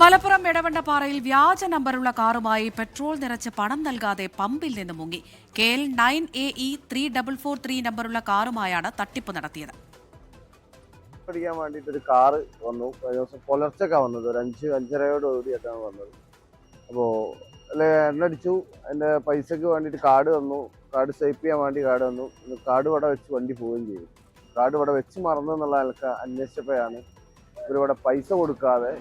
മലപ്പുറം എടവണ്ണപ്പാറയിൽ വ്യാജ നമ്പറുള്ള കാറുമായി പെട്രോൾ നിറച്ച് പണം നൽകാതെ പമ്പിൽ നിന്ന് മുങ്ങി. KL 9AE 3443 നമ്പറുള്ള കാറുമായാണ് തട്ടിപ്പ് നടത്തിയത്. പഠിക്കാൻ വേണ്ടിയിട്ട് ഒരു കാറ് വന്നു. ദിവസം പുലർച്ചൊക്കെ വന്നത്, ഒരു 5-5:30 വന്നത്. അപ്പോൾ എണ്ണടിച്ചു. എൻ്റെ പൈസക്ക് വേണ്ടിയിട്ട് കാർഡ് തന്നു. കാർഡ് സ്വൈപ്പ് ചെയ്യാൻ വേണ്ടി കാർഡ് തന്നു. കാർഡ് ഇവിടെ വെച്ച് വണ്ടി പോവുകയും ചെയ്തു. കാർഡ് ഇവിടെ വെച്ച് മറന്നു എന്നുള്ള ആൾക്ക് അന്വേഷിച്ചപ്പോഴാണ് ഇവരിവിടെ പൈസ കൊടുക്കാതെ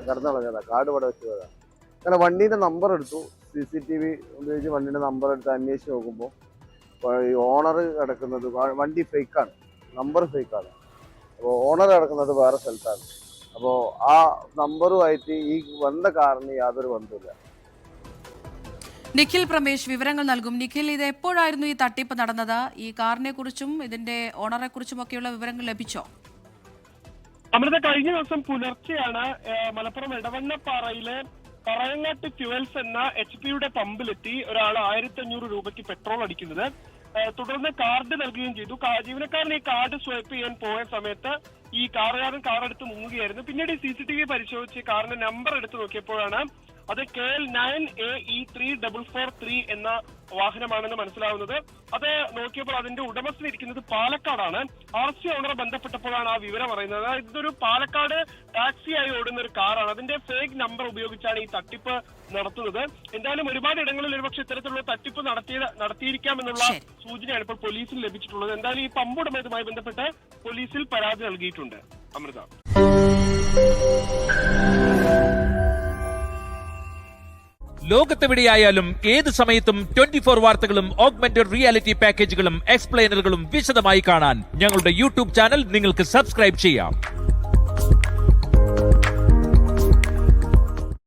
കടന്നു കളഞ്ഞതാണ്. കാർഡ് ഇവിടെ വെച്ച് പോയതാണ്. അങ്ങനെ വണ്ടീൻ്റെ നമ്പർ എടുത്തു. CCTV ഉപയോഗിച്ച് വണ്ടീൻ്റെ നമ്പർ എടുത്ത് അന്വേഷിച്ച് നോക്കുമ്പോൾ ഈ ഓണർ കിടക്കുന്നത് വണ്ടി ഫേക്കാണ്, നമ്പർ ഫേക്കാണ്. അപ്പോൾ ഓണർ കിടക്കുന്നത് വേറെ സ്ഥലത്താണ്. അപ്പോൾ ആ നമ്പറുമായിട്ട് ഈ വന്ന കാറിന് യാതൊരു ബന്ധമില്ല. നിഖിൽ പ്രമേഷ് വിവരങ്ങൾ നൽകും. നിഖിൽ, ഇത് എപ്പോഴായിരുന്നു ഈ തട്ടിപ്പ് നടന്നത്? ഈ കാറിനെ കുറിച്ചും ഇതിന്റെ ഓണറെ കുറിച്ചും ഒക്കെയുള്ള വിവരങ്ങൾ ലഭിച്ചോ? അമൃത, കഴിഞ്ഞ ദിവസം പുലർച്ചെയാണ് മലപ്പുറം എടവണ്ണപ്പാറയിലെ പറയങ്ങാട്ട് ഫ്യുവൽസ് എന്ന HP പമ്പിലെത്തി ഒരാൾ 1500 രൂപയ്ക്ക് പെട്രോൾ അടിക്കുന്നത്. തുടർന്ന് കാർഡ് നൽകുകയും ചെയ്തു. ജീവനക്കാരൻ ഈ കാർഡ് സ്വൈപ്പ് ചെയ്യാൻ പോയ സമയത്ത് ഈ കാറുകാരൻ കാറെടുത്ത് മുങ്ങുകയായിരുന്നു. പിന്നീട് CCTV പരിശോധിച്ച് കാറിന്റെ നമ്പർ എടുത്ത് നോക്കിയപ്പോഴാണ് അത് KL 9AE 3443 എന്ന വാഹനമാണെന്ന് മനസ്സിലാവുന്നത്. അത് നോക്കിയപ്പോൾ അതിന്റെ ഉടമസ്ഥൻ ഇരിക്കുന്നത് പാലക്കാടാണ്. RC ഓണറെ ബന്ധപ്പെട്ടപ്പോഴാണ് ആ വിവരം അറിയുന്നത്. ഇതൊരു പാലക്കാട് ടാക്സിയായി ഓടുന്ന ഒരു കാറാണ്. അതിന്റെ ഫേക്ക് നമ്പർ ഉപയോഗിച്ചാണ് ഈ തട്ടിപ്പ് നടത്തുന്നത്. എന്തായാലും ഒരുപാട് ഇടങ്ങളിൽ ഒരുപക്ഷെ ഇത്തരത്തിലുള്ള തട്ടിപ്പ് നടത്തിയിരിക്കാമെന്നുള്ള സൂചനയാണ് ഇപ്പോൾ പോലീസിന് ലഭിച്ചിട്ടുള്ളത്. എന്തായാലും ഈ പമ്പ് ഉടമയുമായി ബന്ധപ്പെട്ട് പോലീസിൽ പരാതി നൽകിയിട്ടുണ്ട്. അമൃത, ലോകത്തെവിടെയായാലും ഏത് സമയത്തും 24 വാർത്തകളും ഓഗ്മെന്റഡ് റിയാലിറ്റി പാക്കേജുകളും എക്സ്പ്ലെയിനറുകളും വിശദമായി കാണാൻ ഞങ്ങളുടെ YouTube ചാനൽ നിങ്ങൾക്ക് സബ്സ്ക്രൈബ് ചെയ്യാം.